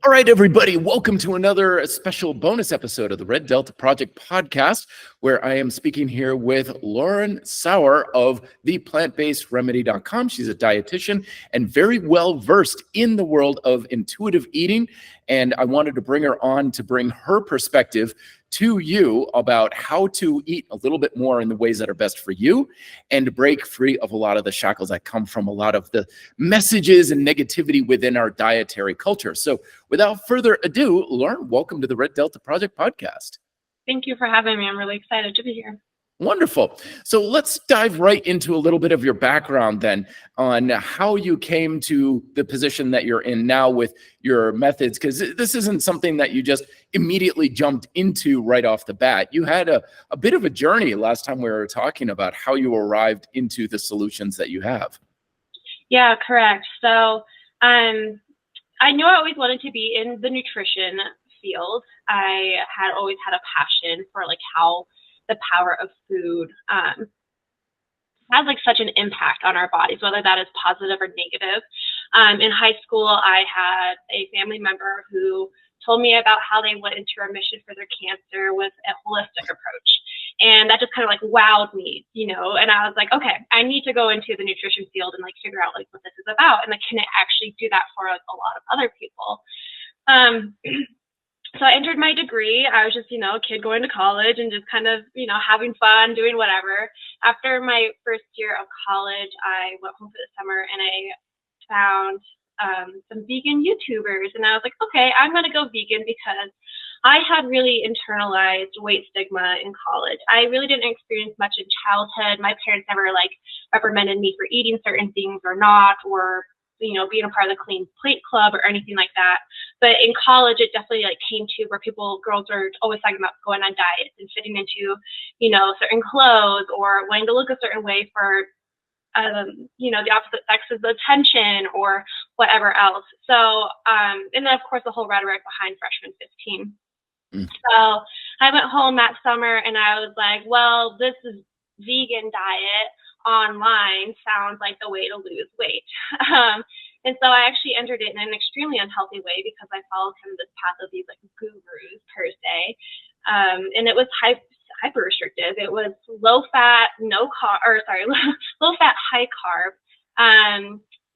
All right, everybody, welcome to another special bonus episode of the Red Delta Project podcast, where I am speaking here with Lauren Sauer of theplantabasedremedy.com. She's a dietitian and very well versed in the world of intuitive eating. And I wanted to bring her on to bring her perspective to you about how to eat a little bit more in the ways that are best for you and to break free of a lot of the shackles that come from a lot of the messages and negativity within our dietary culture. So without further ado, Lauren, welcome to the Red Delta Project podcast. Thank you for having me. I'm really excited to be here. Wonderful. So let's dive right into a little bit of your background then on how you came to the position that you're in now with your methods, because this isn't something that you just immediately jumped into right off the bat. You had a bit of a journey last time we were talking about how you arrived into the solutions that you have. Yeah, correct. So I knew I always wanted to be in the nutrition field. I had always had a passion for how the power of food has such an impact on our bodies, whether that is positive or negative. In high school, I had a family member who told me about how they went into remission for their cancer with a holistic approach. And that just kind of wowed me, and I was like, okay, I need to go into the nutrition field and figure out what this is about. And can it actually do that for a lot of other people? So I entered my degree. I was just, a kid going to college and just kind of, having fun, doing whatever. After my first year of college, I went home for the summer and I found some vegan YouTubers. And I was like, okay, I'm going to go vegan because I had really internalized weight stigma in college. I really didn't experience much in childhood. My parents never reprimanded me for eating certain things or not, or being a part of the clean plate club or anything like that. But in college, it definitely came to where girls are always talking about going on diets and fitting into, certain clothes or wanting to look a certain way for, the opposite sex's attention or whatever else. So, and then of course the whole rhetoric behind Freshman 15. So I went home that summer and I was like, well, this is vegan diet online sounds like the way to lose weight. And so I actually entered it in an extremely unhealthy way because I followed kind of this path of these gurus per se. And it was hyper restrictive. It was low fat, low fat, high carb.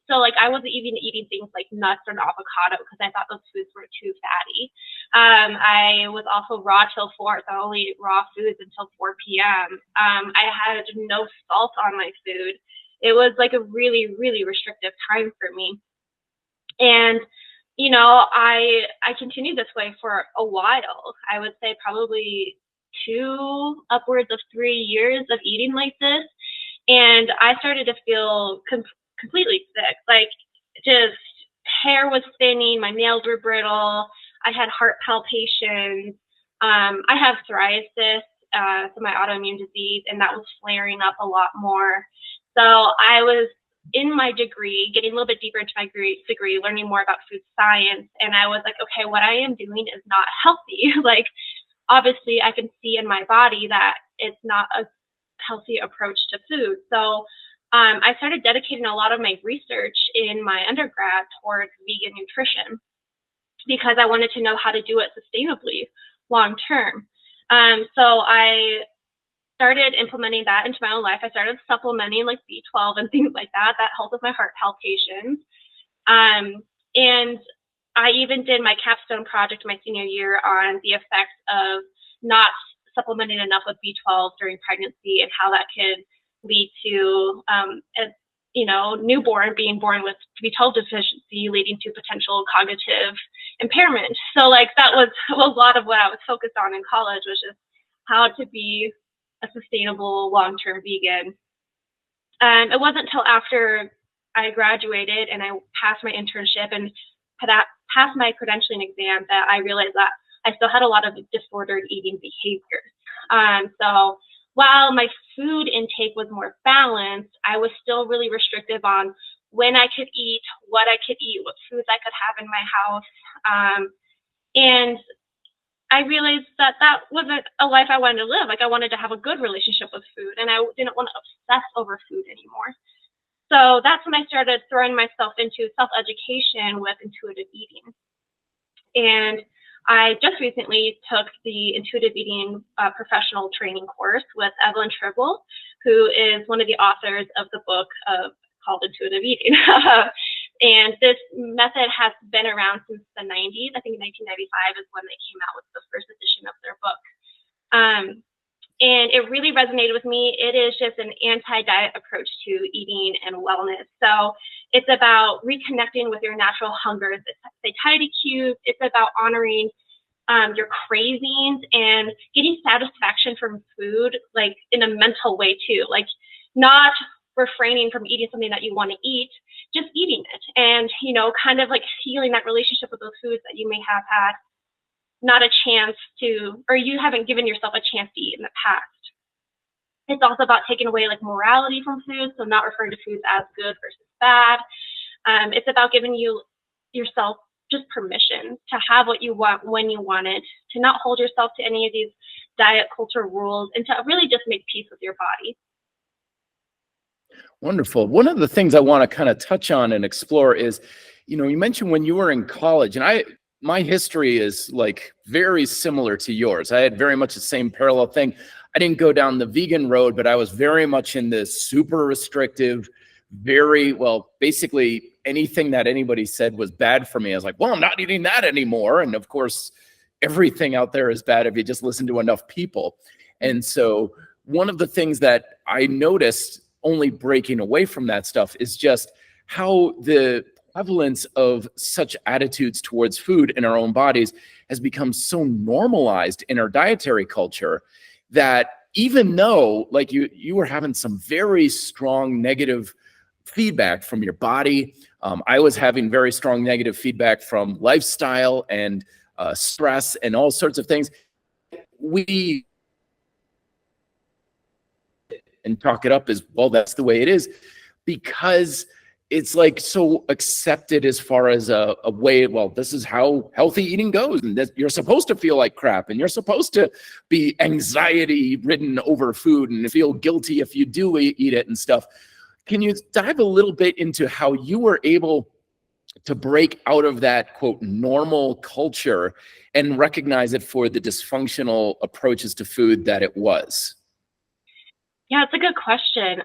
So I wasn't even eating things like nuts or avocado because I thought those foods were too fatty. I was also raw till 4, so I only ate raw foods until 4 p.m. I had no salt on my food. It was a really, really restrictive time for me. And, I continued this way for a while. I would say probably 2, upwards of 3 years of eating like this. And I started to feel completely sick. Just hair was thinning, my nails were brittle, I had heart palpitations, I have psoriasis, so my autoimmune disease, and that was flaring up a lot more. So I was in my degree, getting a little bit deeper into my degree, learning more about food science, and I was like, okay, what I am doing is not healthy. Obviously I can see in my body that it's not a healthy approach to food. So I started dedicating a lot of my research in my undergrad towards vegan nutrition because I wanted to know how to do it sustainably long term. So I started implementing that into my own life. I started supplementing B12 and things like that. That helped with my heart palpitations. And I even did my capstone project my senior year on the effects of not supplementing enough with B12 during pregnancy and how that could lead to newborn being born with B12 deficiency, leading to potential cognitive impairment. So that was a lot of what I was focused on in college, was just how to be a sustainable long-term vegan. It wasn't until after I graduated and I passed my internship and passed my credentialing exam that I realized that I still had a lot of disordered eating behaviors. So while my food intake was more balanced, I was still really restrictive on when I could eat, what I could eat, what foods I could have in my house. And I realized that wasn't a life I wanted to live. I wanted to have a good relationship with food, and I didn't want to obsess over food anymore. So that's when I started throwing myself into self-education with intuitive eating. And I just recently took the intuitive eating professional training course with Evelyn Tribble, who is one of the authors of the book called Intuitive Eating. And this method has been around since the 90s. I think 1995 is when they came out with the first edition of their book. And it really resonated with me. It is just an anti-diet approach to eating and wellness. So it's about reconnecting with your natural hunger, the satiety cues. It's about honoring your cravings and getting satisfaction from food, like in a mental way too. Like not refraining from eating something that you want to eat, just eating it. And, you know, kind of like healing that relationship with those foods that you may have had not a chance to, or you haven't given yourself a chance to eat in the past. It's also about taking away like morality from food, so not referring to foods as good versus bad. It's about giving yourself just permission to have what you want when you want it, to not hold yourself to any of these diet culture rules, and to really just make peace with your body. Wonderful. One of the things I want to kind of touch on and explore is, you know, you mentioned when you were in college, and my history is like very similar to yours. I had very much the same parallel thing. I didn't go down the vegan road, but I was very much in this super restrictive, basically anything that anybody said was bad for me. I was like, well, I'm not eating that anymore. And of course, everything out there is bad if you just listen to enough people. And so one of the things that I noticed only breaking away from that stuff is just how the prevalence of such attitudes towards food in our own bodies has become so normalized in our dietary culture that even though like you were having some very strong negative feedback from your body, I was having very strong negative feedback from lifestyle and stress and all sorts of things. We and chalk it up as, well, that's the way it is, because it's like so accepted as far as a way, well, this is how healthy eating goes, and that you're supposed to feel like crap, and you're supposed to be anxiety ridden over food and feel guilty if you do eat it and stuff. Can you dive a little bit into how you were able to break out of that, quote, normal culture and recognize it for the dysfunctional approaches to food that it was? Yeah, it's a good question.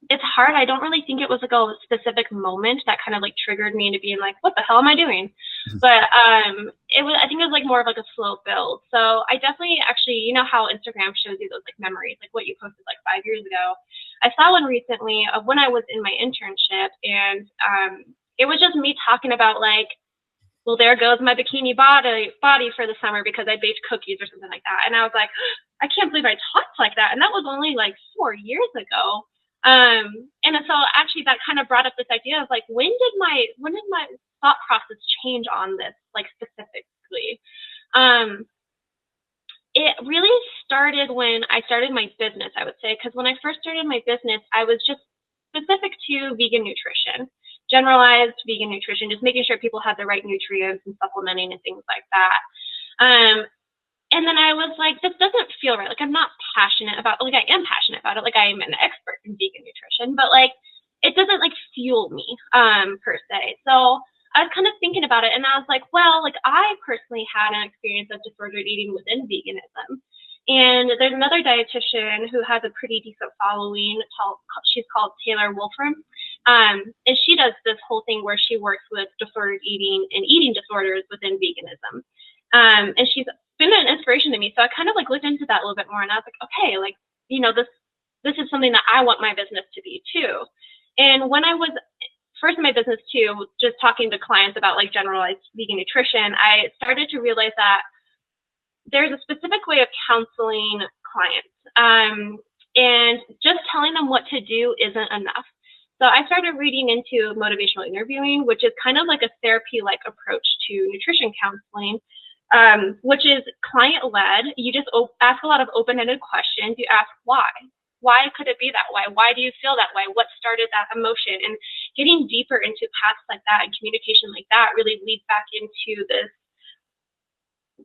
It's hard. I don't really think it was like a specific moment that kind of like triggered me into being like, what the hell am I doing? But I think it was like more of like a slow build. So I definitely actually, you know how Instagram shows you those like memories, like what you posted like 5 years ago. I saw one recently of when I was in my internship, and it was just me talking about like, well, there goes my bikini body for the summer because I baked cookies or something like that. And I was like, I can't believe I talked like that. And that was only like 4 years ago. And so actually that kind of brought up this idea of like, when did my thought process change on this, like specifically? It really started when I started my business, I would say, because when I first started my business, I was just specific to vegan nutrition. Generalized vegan nutrition, just making sure people had the right nutrients and supplementing and things like that. And then I was like, this doesn't feel right. Like I'm not passionate about, like I am passionate about it. Like I am an expert in vegan nutrition, but like it doesn't like fuel me per se. So I was kind of thinking about it, and I was like, well, like I personally had an experience of disordered eating within veganism. And there's another dietitian who has a pretty decent following. She's called Taylor Wolfram. And she does this whole thing where she works with disordered eating and eating disorders within veganism. And she's been an inspiration to me. So I kind of like looked into that a little bit more, and I was like, okay, like, you know, this is something that I want my business to be too. And when I was first in my business too, just talking to clients about like generalized vegan nutrition, I started to realize that there's a specific way of counseling clients. And just telling them what to do isn't enough. So I started reading into motivational interviewing, which is kind of like a therapy-like approach to nutrition counseling, which is client-led. You just ask a lot of open-ended questions. You ask why. Why could it be that way? Why do you feel that way? What started that emotion? And getting deeper into paths like that and communication like that really leads back into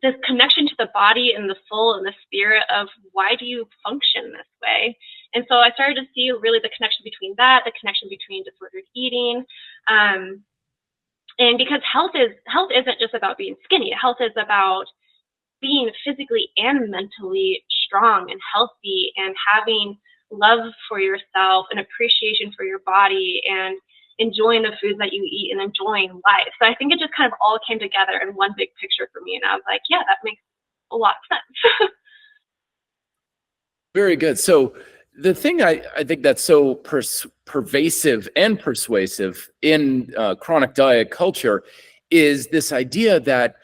this connection to the body and the soul and the spirit of why do you function this way? And so I started to see really the connection between that, the connection between disordered eating. And because health isn't just about being skinny. Health is about being physically and mentally strong and healthy and having love for yourself and appreciation for your body and enjoying the foods that you eat and enjoying life. So I think it just kind of all came together in one big picture for me. And I was like, yeah, that makes a lot of sense. Very good. So the thing I think that's so pervasive and persuasive in chronic diet culture is this idea that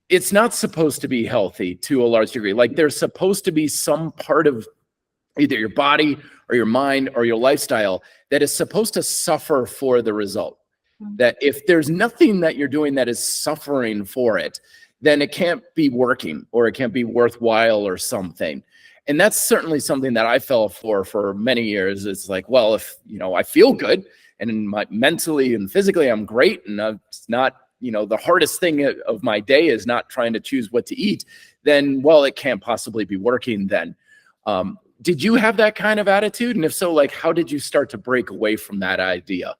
it's not supposed to be healthy to a large degree. Like there's supposed to be some part of either your body or your mind or your lifestyle that is supposed to suffer for the result. That if there's nothing that you're doing that is suffering for it, then it can't be working or it can't be worthwhile or something. And that's certainly something that I fell for many years. It's like, well, if, I feel good and mentally and physically I'm great, and it's not, the hardest thing of my day is not trying to choose what to eat, then, well, it can't possibly be working then. Did you have that kind of attitude? And if so, like, how did you start to break away from that idea?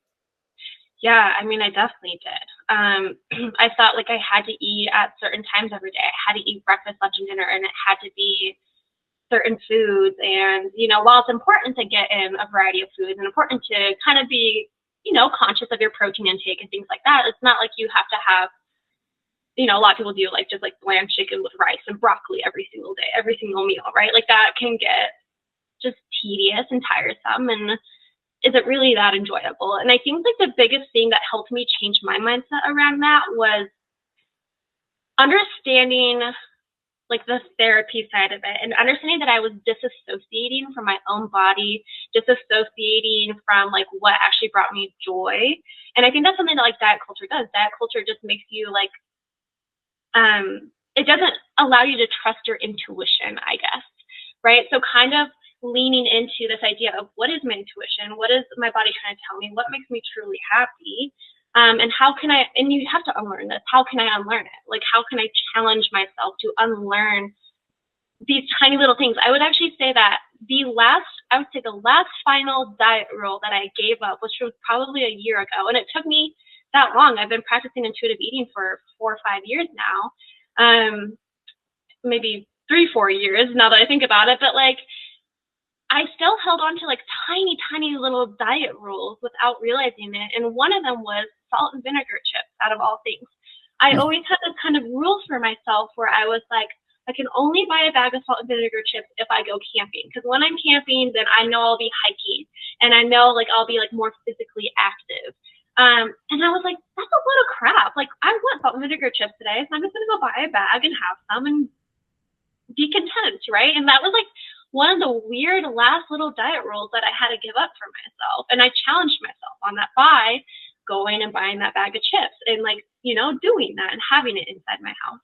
Yeah, I mean, I definitely did. I thought like I had to eat at certain times every day. I had to eat breakfast, lunch, and dinner, and it had to be certain foods. And, while it's important to get in a variety of foods and important to kind of be, conscious of your protein intake and things like that, it's not like you have to have, a lot of people do like just like bland chicken with rice and broccoli every single day, every single meal, right? Like that can get just tedious and tiresome. And is it really that enjoyable? And I think like the biggest thing that helped me change my mindset around that was understanding like the therapy side of it and understanding that I was disassociating from my own body, disassociating from like what actually brought me joy. And I think that's something that like diet culture does. Diet culture just makes you like, it doesn't allow you to trust your intuition, I guess, right? So kind of leaning into this idea of what is my intuition? What is my body trying to tell me? What makes me truly happy? And how can I, and you have to unlearn this. How can I unlearn it? Like, how can I challenge myself to unlearn these tiny little things? I would actually say that the last final diet rule that I gave up, which was probably a year ago, and it took me that long. I've been practicing intuitive eating for 4 or 5 years now, maybe 3-4 years now that I think about it, but like, I still held on to like tiny little diet rules without realizing it. And one of them was salt and vinegar chips, out of all things. I always had this kind of rule for myself where I was like, I can only buy a bag of salt and vinegar chips if I go camping. Because when I'm camping, then I know I'll be hiking and I know like I'll be like more physically active. And I was like, that's a lot of crap. Like I want salt and vinegar chips today, so I'm just gonna go buy a bag and have some and be content, right? And that was like one of the weird last little diet rules that I had to give up for myself. And I challenged myself on that by going and buying that bag of chips and like, doing that and having it inside my house.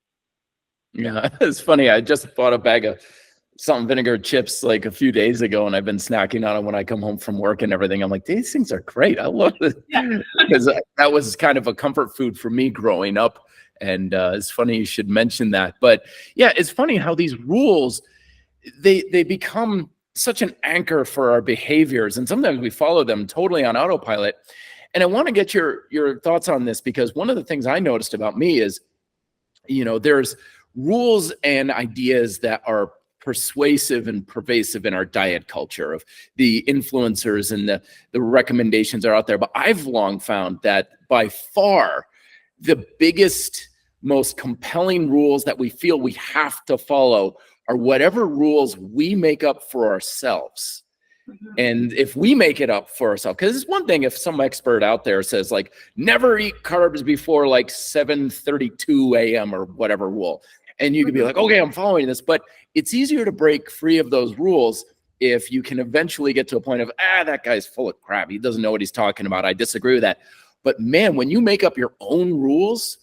Yeah, it's funny. I just bought a bag of salt and vinegar chips like a few days ago, and I've been snacking on it when I come home from work and everything. I'm like, these things are great. I love it. Yeah. Because that was kind of a comfort food for me growing up. And it's funny you should mention that. But yeah, it's funny how these rules, they become such an anchor for our behaviors, and sometimes we follow them totally on autopilot. And I want to get your thoughts on this, because one of the things I noticed about me is, there's rules and ideas that are persuasive and pervasive in our diet culture of the influencers and the recommendations are out there. But I've long found that by far the biggest, most compelling rules that we feel we have to follow are whatever rules we make up for ourselves. Mm-hmm. And if we make it up for ourselves, because it's one thing if some expert out there says like, never eat carbs before like 7:32 a.m. or whatever rule. And you could be like, okay, I'm following this. But it's easier to break free of those rules if you can eventually get to a point of, that guy's full of crap. He doesn't know what he's talking about. I disagree with that. But man, when you make up your own rules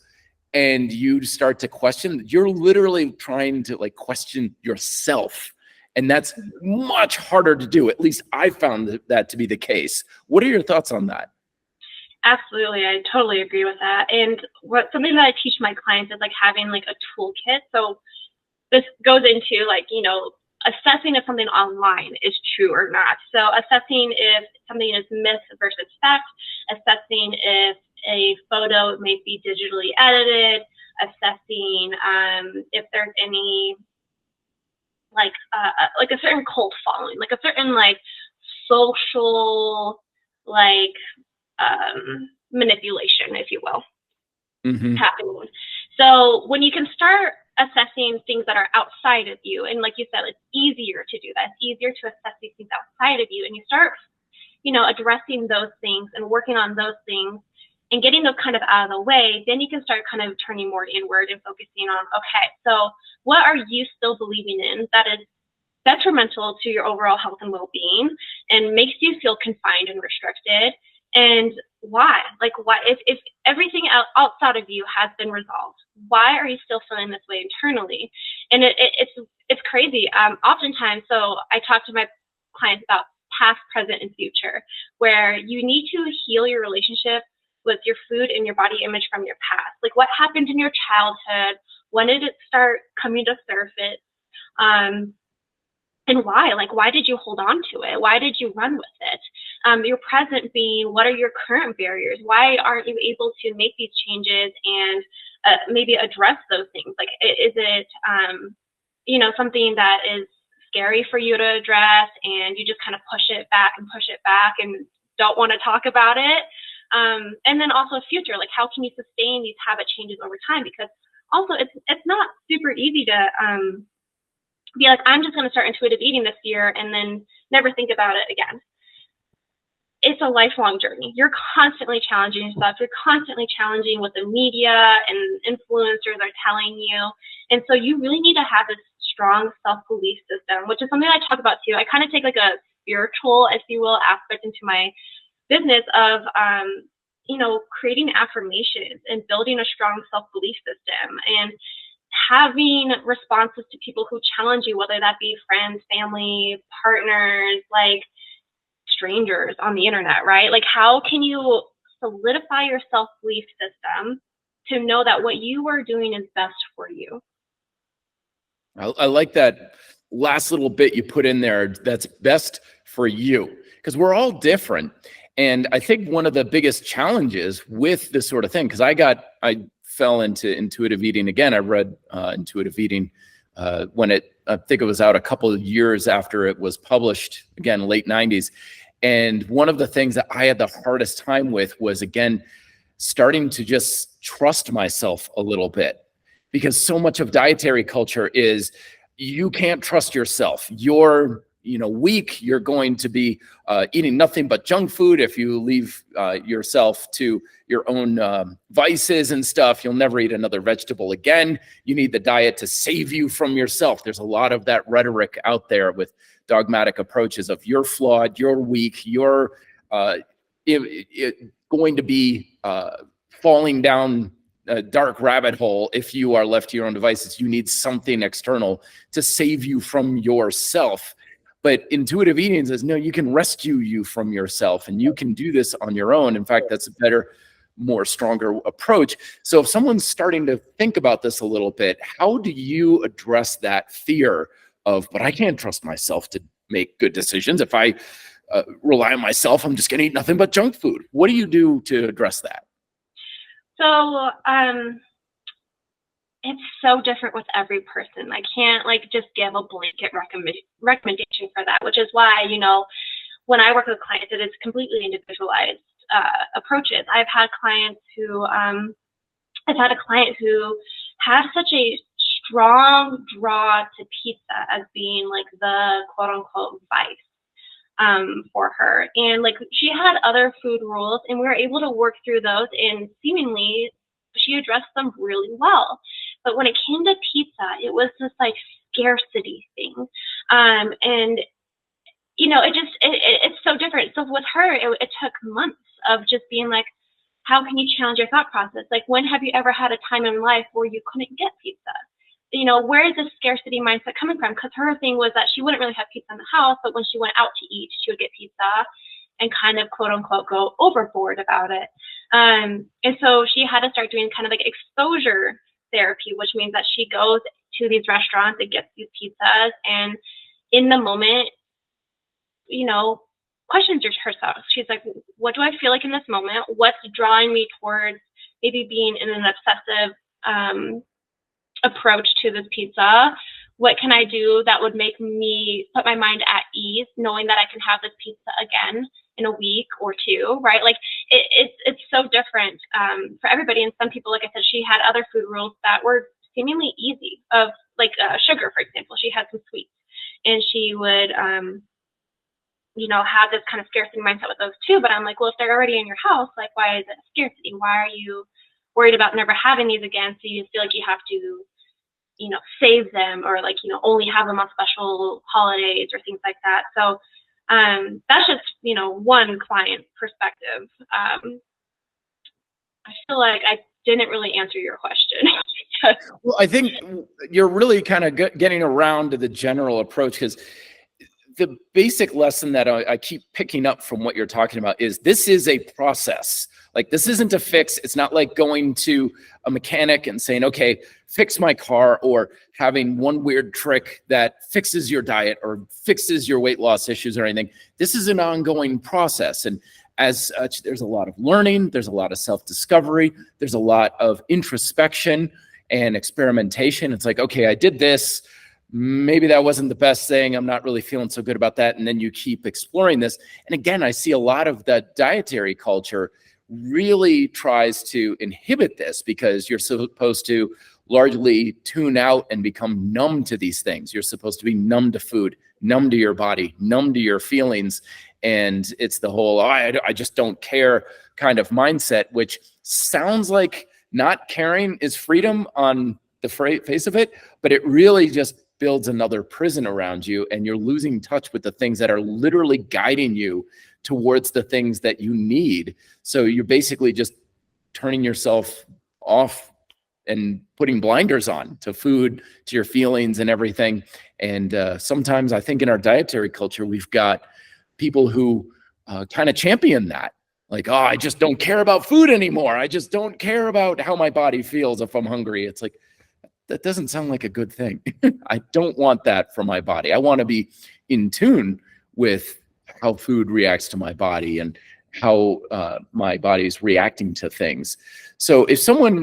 and you start to question, you're literally trying to like question yourself. And that's much harder to do. At least I found that to be the case. What are your thoughts on that? Absolutely. I totally agree with that. And something that I teach my clients is like having like a toolkit. So this goes into like, assessing if something online is true or not. So assessing if something is myth versus fact, assessing if a photo may be digitally edited, assessing if there's any like a certain cult following, like a certain like social like manipulation, if you will, happening. So when you can start assessing things that are outside of you, and like you said, it's easier to do that. It's easier to assess these things outside of you, and you start, addressing those things and working on those things and getting those kind of out of the way, then you can start kind of turning more inward and focusing on, okay, so what are you still believing in that is detrimental to your overall health and well-being and makes you feel confined and restricted, and why? Like, why, if everything outside of you has been resolved, why are you still feeling this way internally? And it's crazy. Oftentimes, so I talk to my clients about past, present, and future, where you need to heal your relationship with your food and your body image from your past. Like, what happened in your childhood? When did it start coming to surface? And why? Like, why did you hold on to it? Why did you run with it? Your present being, what are your current barriers? Why aren't you able to make these changes and maybe address those things? Like, is it, something that is scary for you to address and you just kind of push it back and don't want to talk about it? And then also future, like, how can you sustain these habit changes over time? Because also it's not super easy to be like, I'm just going to start intuitive eating this year and then never think about it again. It's a lifelong journey. You're constantly challenging yourself. You're constantly challenging what the media and influencers are telling you. And so you really need to have this strong self-belief system, which is something I talk about too. I kind of take like a spiritual, if you will, aspect into my business of, creating affirmations and building a strong self-belief system and having responses to people who challenge you, whether that be friends, family, partners, like strangers on the internet, right? Like, how can you solidify your self-belief system to know that what you are doing is best for you? I like that last little bit you put in there, that's best for you, because we're all different. And I think one of the biggest challenges with this sort of thing, because I fell into intuitive eating again. I read intuitive eating when I think it was out a couple of years after it was published, again, late 90s. And one of the things that I had the hardest time with was, again, starting to just trust myself a little bit, because so much of dietary culture is you can't trust yourself. You're weak. You're going to be eating nothing but junk food. If you leave yourself to your own vices and stuff, you'll never eat another vegetable again. You need the diet to save you from yourself. There's a lot of that rhetoric out there with dogmatic approaches of you're flawed, you're weak, you're going to be falling down a dark rabbit hole if you are left to your own devices. You need something external to save you from yourself. But intuitive eating says, no, you can rescue you from yourself and you can do this on your own. In fact, that's a better, more stronger approach. So if someone's starting to think about this a little bit, how do you address that fear of, but I can't trust myself to make good decisions. If I rely on myself, I'm just going to eat nothing but junk food. What do you do to address that? So it's so different with every person. I can't just give a blanket recommendation for that, which is why, when I work with clients, it is completely individualized approaches. I've had clients who, I've had a client who had such a strong draw to pizza as being the quote unquote vice for her. And she had other food rules and we were able to work through those and seemingly she addressed them really well. But when it came to pizza, it was this scarcity thing. And it's so different. So with her, it took months of just being how can you challenge your thought process? When have you ever had a time in life where you couldn't get pizza? Where is this scarcity mindset coming from? Because her thing was that she wouldn't really have pizza in the house, but when she went out to eat, she would get pizza and kind of quote unquote go overboard about it. And so she had to start doing kind of exposure therapy, which means that she goes to these restaurants and gets these pizzas and in the moment, questions herself. She's like, what do I feel like in this moment? What's drawing me towards maybe being in an obsessive approach to this pizza? What can I do that would make me put my mind at ease, knowing that I can have this pizza again in a week or two, right? Like it's so different for everybody. And some people, like I said, she had other food rules that were seemingly easy, of like sugar, for example. She had some sweets, and she would, have this kind of scarcity mindset with those too. But I'm like, well, if they're already in your house, like, why is it scarcity? Why are you worried about never having these again? So you feel like you have to, save them, or like, only have them on special holidays or things like that. So that's just, one client perspective. I feel like I didn't really answer your question. Well, I think you're really kind of getting around to the general approach, because the basic lesson that I keep picking up from what you're talking about is this is a process. Like, this isn't a fix. It's not like going to a mechanic and saying, okay, fix my car, or having one weird trick that fixes your diet or fixes your weight loss issues or anything. This is an ongoing process. And as such, there's a lot of learning. There's a lot of self-discovery. There's a lot of introspection and experimentation. It's like, okay, I did this. Maybe that wasn't the best thing. I'm not really feeling so good about that. And then you keep exploring this. And again, I see a lot of the dietary culture really tries to inhibit this, because you're supposed to largely tune out and become numb to these things. You're supposed to be numb to food, numb to your body, numb to your feelings. And it's the whole, I just don't care kind of mindset, which sounds like not caring is freedom on the face of it, but it really just builds another prison around you, and you're losing touch with the things that are literally guiding you towards the things that you need. So you're basically just turning yourself off and putting blinders on to food, to your feelings and everything. And sometimes I think in our dietary culture, we've got people who kind of champion that. Like, oh, I just don't care about food anymore. I just don't care about how my body feels if I'm hungry. It's like, that doesn't sound like a good thing. I don't want that for my body. I want to be in tune with how food reacts to my body and how my body's reacting to things. So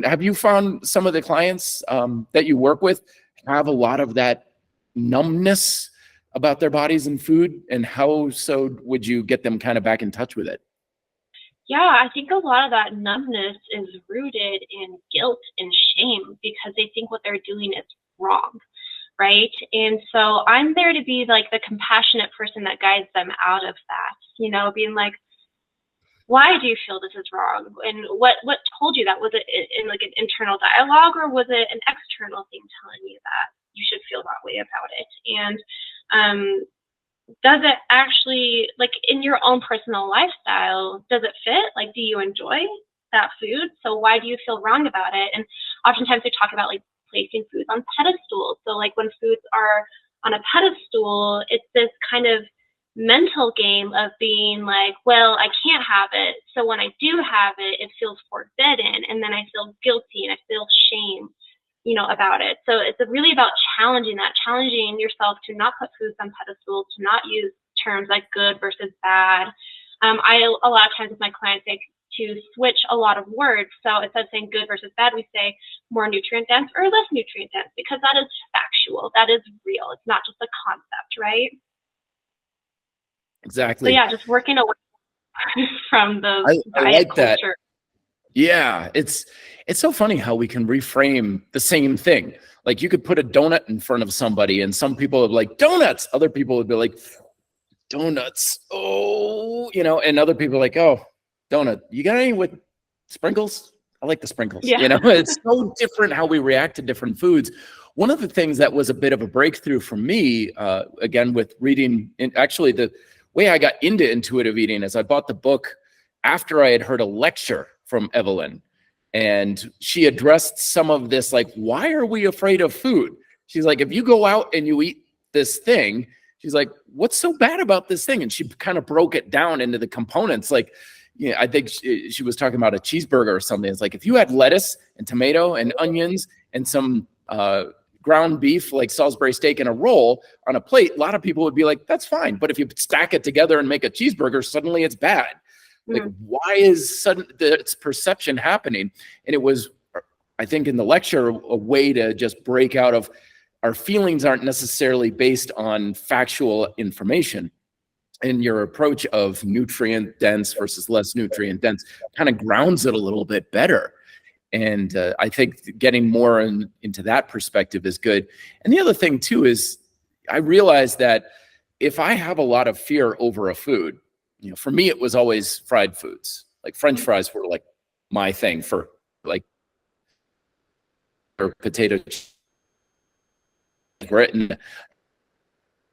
have you found some of the clients that you work with have a lot of that numbness about their bodies and food? And how so would you get them kind of back in touch with it? Yeah, I think a lot of that numbness is rooted in guilt and shame, because they think what they're doing is wrong, right? And so I'm there to be like the compassionate person that guides them out of that, being like, why do you feel this is wrong? And what told you that? Was it in like an internal dialogue, or was it an external thing telling you that you should feel that way about it? And does it actually, like, in your own personal lifestyle, does it fit? Like, do you enjoy that food? So why do you feel wrong about it? And oftentimes we talk about like placing foods on pedestals. So like when foods are on a pedestal, it's this kind of mental game of being like, well, I can't have it. So when I do have it, it feels forbidden. And then I feel guilty and I feel shame, about it. So it's really about challenging yourself to not put foods on pedestals, to not use terms like good versus bad. A lot of times with my clients, I to switch a lot of words. So instead of saying good versus bad, we say more nutrient dense or less nutrient dense, because that is factual. That is real. It's not just a concept, right? Exactly. So yeah, just working away from those I diet like that. culture. Yeah, it's so funny how we can reframe the same thing. Like, you could put a donut in front of somebody, and some people would be like, donuts. Other people would be like, donuts. Oh, and other people are like, oh, donut. You got any with sprinkles? I like the sprinkles. Yeah. It's so different how we react to different foods. One of the things that was a bit of a breakthrough for me, again, with reading, actually the way I got into intuitive eating is I bought the book after I had heard a lecture from Evelyn, and she addressed some of this, like, why are we afraid of food? She's like, if you go out and you eat this thing, she's like, what's so bad about this thing? And she kind of broke it down into the components. Like, I think she was talking about a cheeseburger or something. It's like, if you had lettuce and tomato and onions and some ground beef, like Salisbury steak in a roll on a plate, a lot of people would be like, that's fine. But if you stack it together and make a cheeseburger, suddenly it's bad. Like, why is this perception happening? And it was, I think, in the lecture, a way to just break out of our feelings aren't necessarily based on factual information. And your approach of nutrient dense versus less nutrient dense kind of grounds it a little bit better. And I think getting more into that perspective is good. And the other thing too is I realized that if I have a lot of fear over a food, you know, for me, it was always fried foods. Like French fries were like my thing for like, or potato Britain.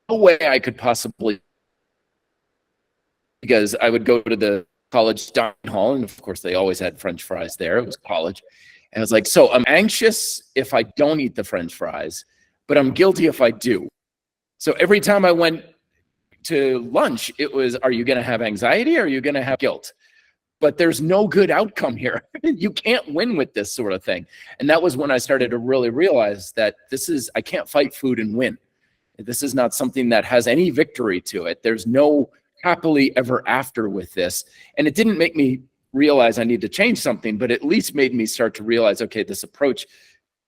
No way I could possibly, because I would go to the college dining hall, and of course they always had French fries there. It was college. And I was like, so I'm anxious if I don't eat the French fries, but I'm guilty if I do. So every time I went to lunch, it was, are you going to have anxiety or are you going to have guilt? But there's no good outcome here. You can't win with this sort of thing. And that was when I started to really realize that I can't fight food and win. This is not something that has any victory to it. There's no happily ever after with this. And it didn't make me realize I need to change something, but at least made me start to realize, okay, this approach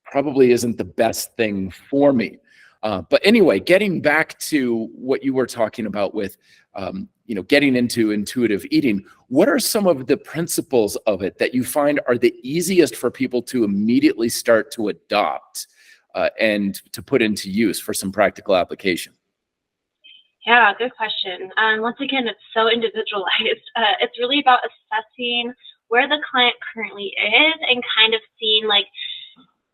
probably isn't the best thing for me. But anyway, getting back to what you were talking about with, getting into intuitive eating, what are some of the principles of it that you find are the easiest for people to immediately start to adopt and to put into use for some practical application? Yeah, good question. Once again, it's so individualized. It's really about assessing where the client currently is and kind of seeing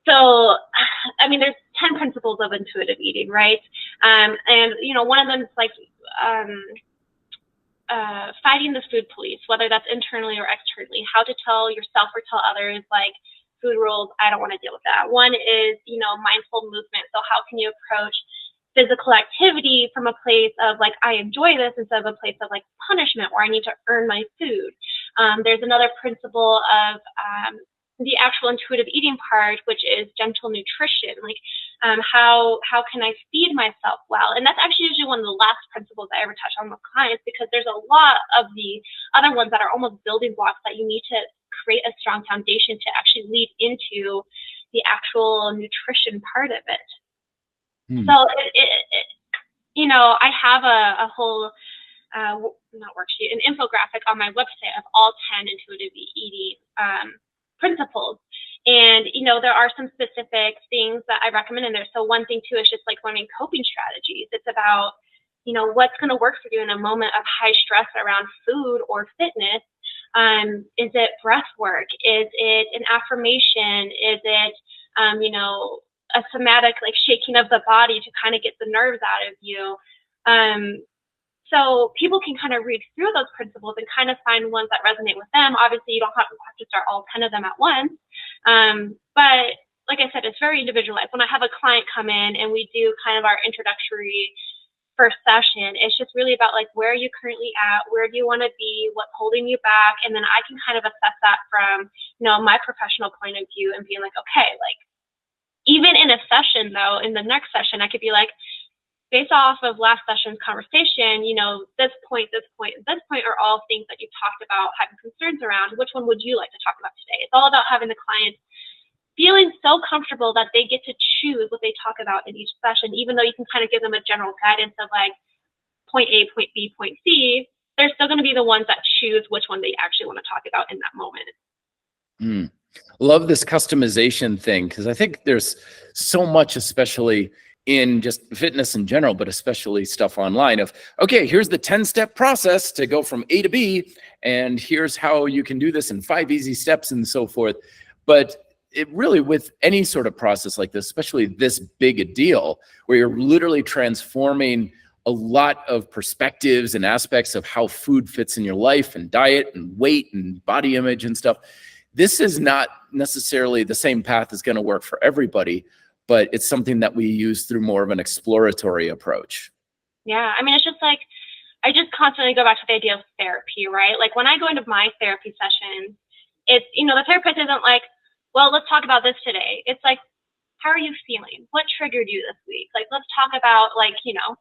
there's 10 principles of intuitive eating, right? And one of them is fighting the food police, whether that's internally or externally, how to tell yourself or tell others, like, food rules, I don't want to deal with that. One is, mindful movement. So how can you approach physical activity from a place of like, I enjoy this, instead of a place of like punishment where I need to earn my food. There's another principle of the actual intuitive eating part, which is gentle nutrition. Like, how can I feed myself well? And that's actually usually one of the last principles I ever touch on with clients, because there's a lot of the other ones that are almost building blocks that you need to create a strong foundation to actually lead into the actual nutrition part of it. So I have a whole not worksheet, an infographic on my website of all 10 intuitive eating principles. And, there are some specific things that I recommend in there. So one thing too is just like learning coping strategies. It's about, what's going to work for you in a moment of high stress around food or fitness. Is it breath work? Is it an affirmation? Is it, a somatic, like, shaking of the body to kind of get the nerves out of you? So people can kind of read through those principles and kind of find ones that resonate with them. Obviously, you don't have to start all 10 of them at once. But like I said, it's very individualized. When I have a client come in and we do kind of our introductory first session, it's just really about like, where are you currently at? Where do you want to be? What's holding you back? And then I can kind of assess that from, my professional point of view and being like, okay, like, even in a session though, in the next session, I could be like, based off of last session's conversation, this point, and this point are all things that you've talked about having concerns around. Which one would you like to talk about today? It's all about having the client feeling so comfortable that they get to choose what they talk about in each session, even though you can kind of give them a general guidance of like point A, point B, point C. They're still going to be the ones that choose which one they actually want to talk about in that moment. Love this customization thing, because I think there's so much, especially in just fitness in general, but especially stuff online of, okay, here's the 10-step process to go from A to B, and here's how you can do this in 5 easy steps and so forth. But it really, with any sort of process like this, especially this big a deal, where you're literally transforming a lot of perspectives and aspects of how food fits in your life and diet and weight and body image and stuff, this is not necessarily the same path that's going to work for everybody, but it's something that we use through more of an exploratory approach. Yeah, I mean, it's just like, I just constantly go back to the idea of therapy, right? Like, when I go into my therapy session, it's, the therapist isn't like, well, let's talk about this today. It's like, how are you feeling? What triggered you this week? Like, let's talk about, like, you know,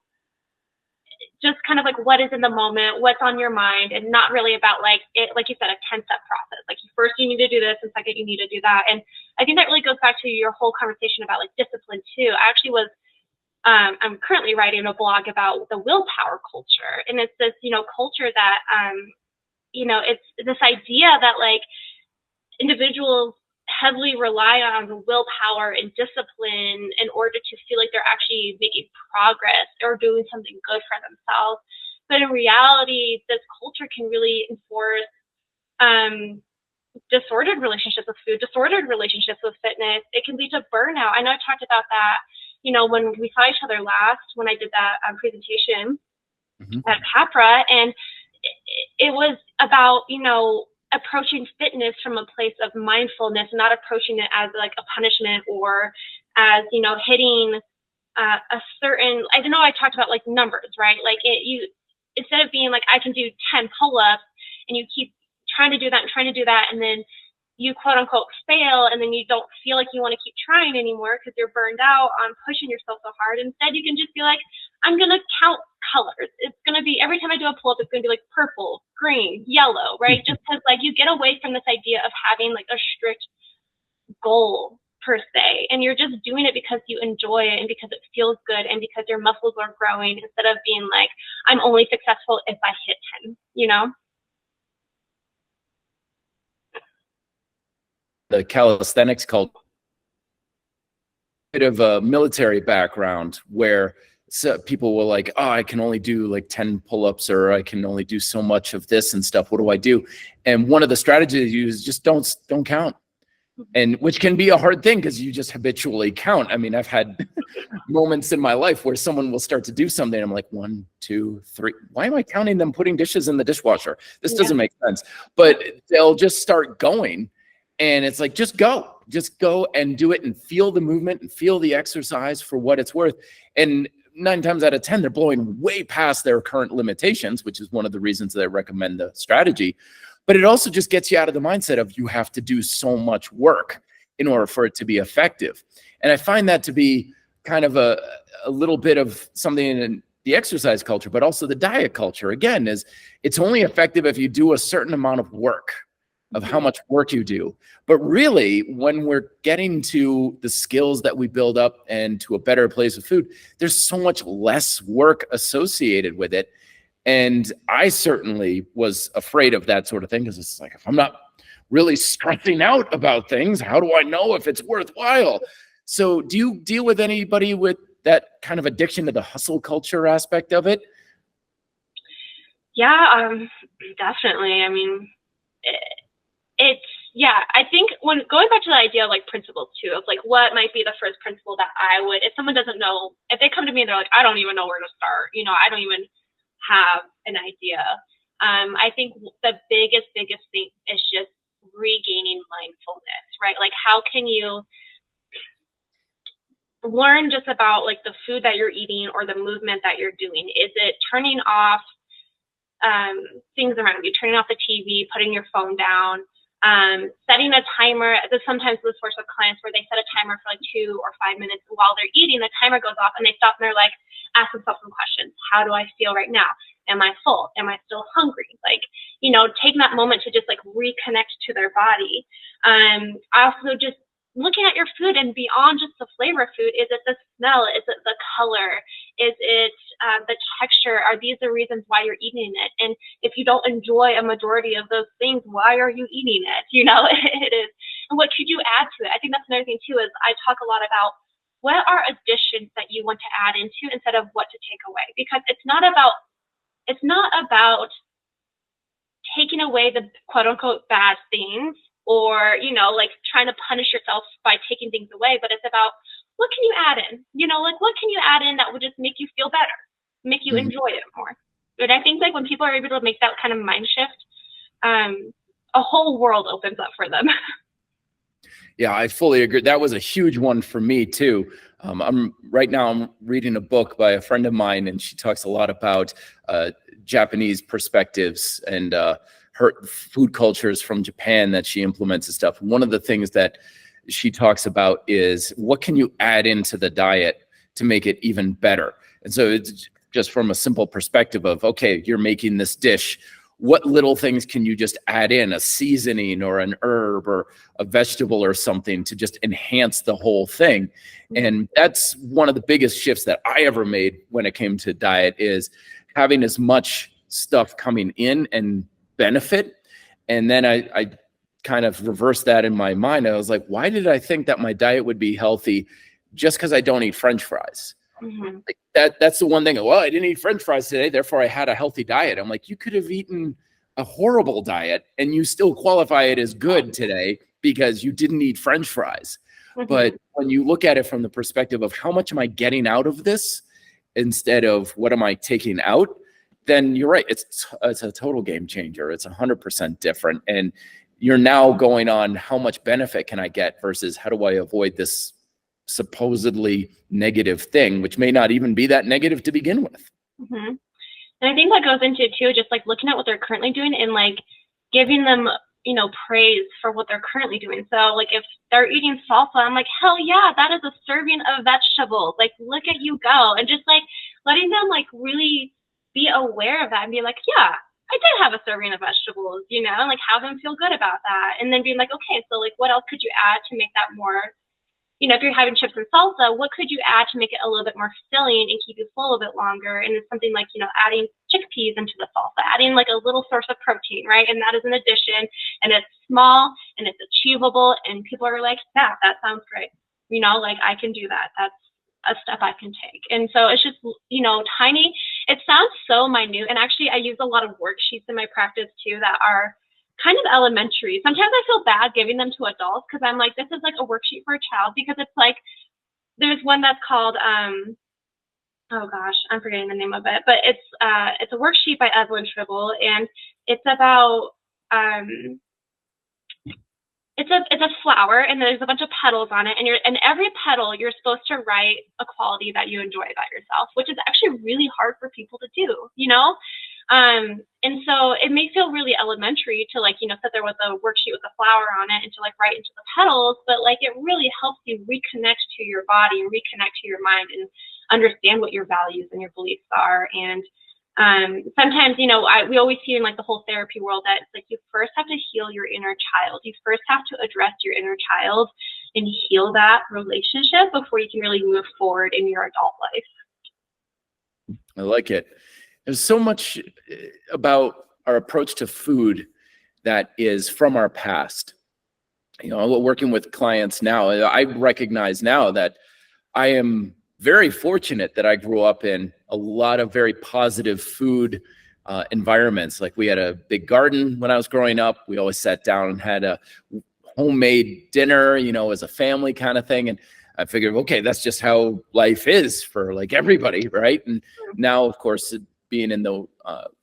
just kind of like what is in the moment, what's on your mind, and not really about like it, like you said, a 10-step process. Like, first you need to do this, and second you need to do that. And I think that really goes back to your whole conversation about like discipline too. I actually was, I'm currently writing a blog about the willpower culture, and it's this, you know, culture that, you know, it's this idea that like individuals heavily rely on willpower and discipline in order to feel like they're actually making progress or doing something good for themselves. But in reality, this culture can really enforce disordered relationships with food, disordered relationships with fitness. It can lead to burnout. I know I talked about that, you know, when we saw each other last, when I did that presentation at Capra, and it was about, you know, approaching fitness from a place of mindfulness, not approaching it as like a punishment or as, you know, hitting a certain, I don't know, I talked about like numbers, right? Like you, instead of being like, I can do 10 pull-ups, and you keep trying to do that and trying to do that, and then you quote unquote fail, and then you don't feel like you want to keep trying anymore because you're burned out on pushing yourself so hard. Instead, you can just be like, I'm going to count colors. It's going to be, every time I do a pull-up, it's going to be like purple, green, yellow, right? Just because like you get away from this idea of having like a strict goal per se, and you're just doing it because you enjoy it and because it feels good and because your muscles are growing, instead of being like, I'm only successful if I hit 10, you know? The calisthenics culture, bit of a military background where people will like, oh, I can only do like 10 pull-ups, or I can only do so much of this and stuff. What do I do? And one of the strategies you use is just don't count. And which can be a hard thing because you just habitually count. I mean, I've had moments in my life where someone will start to do something, and I'm like, 1, 2, 3. Why am I counting them putting dishes in the dishwasher? This doesn't make sense. But they'll just start going. And it's like, just go and do it and feel the movement and feel the exercise for what it's worth. And 9 times out of 10, they're blowing way past their current limitations, which is one of the reasons that I recommend the strategy. But it also just gets you out of the mindset of you have to do so much work in order for it to be effective. And I find that to be kind of a little bit of something in the exercise culture, but also the diet culture, again, is it's only effective if you do a certain amount of work, of how much work you do. But really, when we're getting to the skills that we build up and to a better place with food, there's so much less work associated with it. And I certainly was afraid of that sort of thing, because it's like, if I'm not really stressing out about things, how do I know if it's worthwhile? So do you deal with anybody with that kind of addiction to the hustle culture aspect of it? Yeah, definitely. I mean, yeah, I think when going back to the idea of like principles too, of like what might be the first principle that I would, if someone doesn't know, if they come to me and they're like, I don't even know where to start, you know, I don't even have an idea. I think the biggest thing is just regaining mindfulness, right? Like, how can you learn just about like the food that you're eating or the movement that you're doing? Is it turning off things around you, turning off the TV, putting your phone down, setting a timer? Sometimes this works with clients where they set a timer for like 2 or 5 minutes, and while they're eating, the timer goes off and they stop and they're like, ask themselves some questions. How do I feel right now? Am I full? Am I still hungry? Like, you know, taking that moment to just like reconnect to their body. I also just looking at your food and beyond just the flavor of food. Is it the smell? Is it the color? Is it the texture? Are these the reasons why you're eating it? And if you don't enjoy a majority of those things, why are you eating it? You know, it is. And what could you add to it? I think that's another thing too, is I talk a lot about what are additions that you want to add into instead of what to take away, because it's not about taking away the quote unquote bad things, or, you know, like trying to punish yourself by taking things away, but it's about what can you add in, you know, like what can you add in that would just make you feel better, make you enjoy it more. And I think like when people are able to make that kind of mind shift, a whole world opens up for them. Yeah, I fully agree. That was a huge one for me too. I'm reading a book by a friend of mine, and she talks a lot about Japanese perspectives and her food cultures from Japan that she implements and stuff. One of the things that she talks about is what can you add into the diet to make it even better? And so it's just from a simple perspective of, okay, you're making this dish. What little things can you just add in, a seasoning or an herb or a vegetable or something to just enhance the whole thing? And that's one of the biggest shifts that I ever made when it came to diet, is having as much stuff coming in and benefit. And then I kind of reversed that in my mind. I was like, why did I think that my diet would be healthy just because I don't eat French fries? Like that's the one thing. Well, I didn't eat French fries today, therefore I had a healthy diet. I'm like, you could have eaten a horrible diet and you still qualify it as good today because you didn't eat French fries. But when you look at it from the perspective of how much am I getting out of this instead of what am I taking out, then you're right. It's a total game changer. It's 100% different. And you're now going on how much benefit can I get versus how do I avoid this supposedly negative thing, which may not even be that negative to begin with. And I think that goes into too, just like looking at what they're currently doing and like giving them, you know, praise for what they're currently doing. So like if they're eating salsa, I'm like, hell yeah, that is a serving of vegetables. Like, look at you go. And just like letting them like really be aware of that and be like, yeah, I did have a serving of vegetables, you know, and like have them feel good about that. And then being like, okay, so like what else could you add to make that more, you know, if you're having chips and salsa, what could you add to make it a little bit more filling and keep you full a bit longer? And it's something like, you know, adding chickpeas into the salsa, adding like a little source of protein, right? And that is an addition, and it's small and it's achievable, and people are like, yeah, that sounds great. You know, like I can do that. That's a step I can take. And so it's just, you know, tiny. It sounds so minute. And actually I use a lot of worksheets in my practice too that are kind of elementary. Sometimes I feel bad giving them to adults because I'm like, this is like a worksheet for a child, because it's like, there's one that's called, oh gosh, I'm forgetting the name of it, but it's a worksheet by Evelyn Tribble, and it's about, it's a flower, and there's a bunch of petals on it, and every petal you're supposed to write a quality that you enjoy about yourself, which is actually really hard for people to do, you know? And so it may feel really elementary to like, you know, sit there with a worksheet with a flower on it and to like write into the petals, but like it really helps you reconnect to your body and reconnect to your mind and understand what your values and your beliefs are. And sometimes, you know, we always hear in like the whole therapy world that it's like you first have to heal your inner child. You first have to address your inner child and heal that relationship before you can really move forward in your adult life. I like it. There's so much about our approach to food that is from our past. You know, working with clients now, I recognize now that I am very fortunate that I grew up in a lot of very positive food environments. Like we had a big garden when I was growing up. We always sat down and had a homemade dinner, you know, as a family kind of thing. And I figured, okay, that's just how life is for like everybody, right? And now, of course, being in the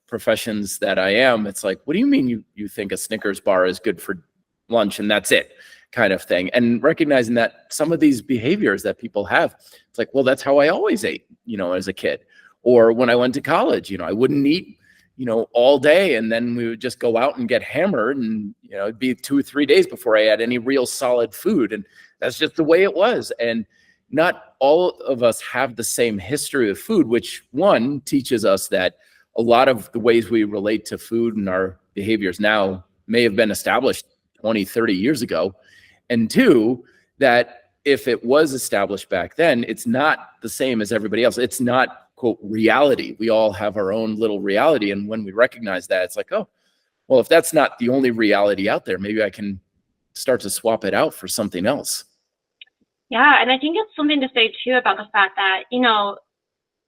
professions that I am, it's like, what do you mean you think a Snickers bar is good for lunch and that's it kind of thing? And recognizing that some of these behaviors that people have, it's like, well, that's how I always ate, you know, as a kid. Or when I went to college, you know, I wouldn't eat, you know, all day, and then we would just go out and get hammered, and, you know, it'd be 2 or 3 days before I had any real solid food. And that's just the way it was. And not all of us have the same history of food, which one teaches us that a lot of the ways we relate to food and our behaviors now may have been established 20, 30 years ago. And two, that if it was established back then, it's not the same as everybody else. It's not, quote, reality. We all have our own little reality. And when we recognize that, it's like, oh, well, if that's not the only reality out there, maybe I can start to swap it out for something else. Yeah, and I think it's something to say too about the fact that, you know,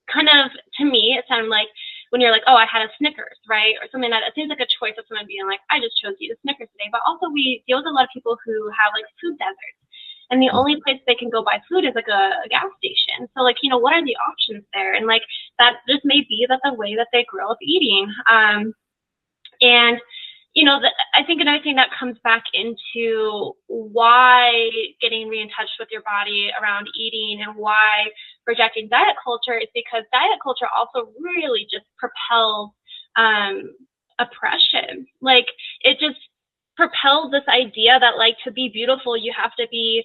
kind of to me, it sounded like when you're like, oh, I had a Snickers, right? Or something that it seems like a choice of someone being like, I just chose to eat a Snickers today. But also we deal with a lot of people who have like food deserts. And the only place they can go buy food is like a gas station. So like, you know, what are the options there? And like that just may be that the way that they grow up eating. And you know, I think another thing that comes back into why getting in touch with your body around eating and why rejecting diet culture is because diet culture also really just propels oppression. Like it just propelled this idea that like to be beautiful, you have to be,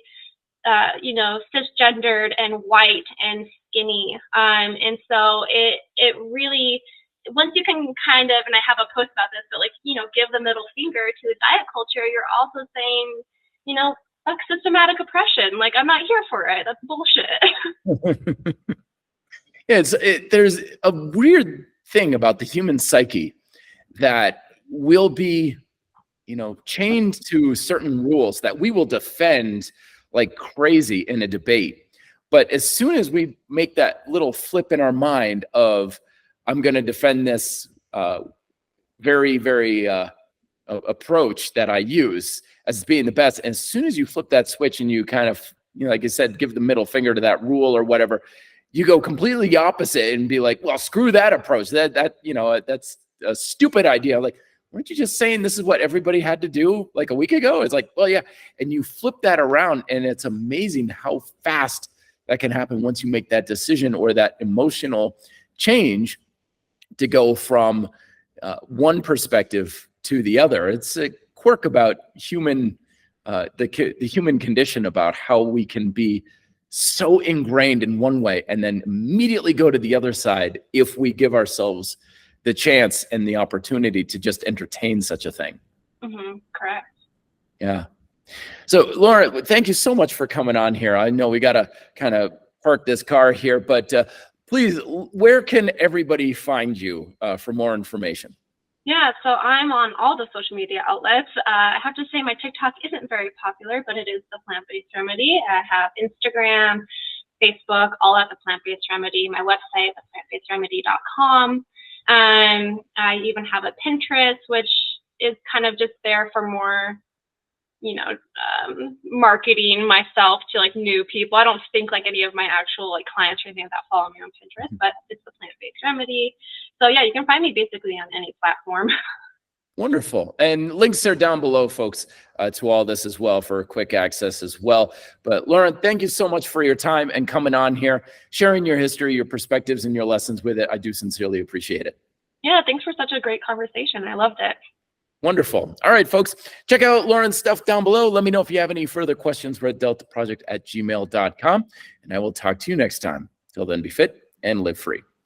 cisgendered and white and skinny. And so it really, once you can kind of, and I have a post about this, but like, give the middle finger to diet culture, you're also saying, fuck systematic oppression. Like, I'm not here for it. That's bullshit. Yeah, there's a weird thing about the human psyche that will be, chained to certain rules that we will defend like crazy in a debate. But as soon as we make that little flip in our mind of, I'm going to defend this very, very approach that I use as being the best, and as soon as you flip that switch and you kind of, like I said, give the middle finger to that rule or whatever, you go completely opposite and be like, well, screw that approach. That's a stupid idea. Like, weren't you just saying this is what everybody had to do like a week ago? It's like, well, yeah. And you flip that around, and it's amazing how fast that can happen once you make that decision or that emotional change to go from one perspective to the other. It's a quirk about human, the human condition, about how we can be so ingrained in one way and then immediately go to the other side if we give ourselves the chance and the opportunity to just entertain such a thing. Mm-hmm, correct. Yeah. So Laura, thank you so much for coming on here. I know we got to kind of park this car here, but please, where can everybody find you for more information? Yeah, so I'm on all the social media outlets. I have to say my TikTok isn't very popular, but it is The Plant-Based Remedy. I have Instagram, Facebook, all at The Plant-Based Remedy. My website, theplantbasedremedy.com. I even have a Pinterest, which is kind of just there for more, marketing myself to like new people. I don't think like any of my actual like clients or anything that follow me on Pinterest, but it's The Plant-Based Remedy. So yeah, you can find me basically on any platform. Wonderful. And links are down below, folks, to all this as well for quick access as well. But Lauren, thank you so much for your time and coming on here, sharing your history, your perspectives, and your lessons with it. I do sincerely appreciate it. Yeah, thanks for such a great conversation. I loved it. Wonderful. All right, folks, check out Lauren's stuff down below. Let me know if you have any further questions, reddeltaproject@gmail.com, and I will talk to you next time. Till then, be fit and live free.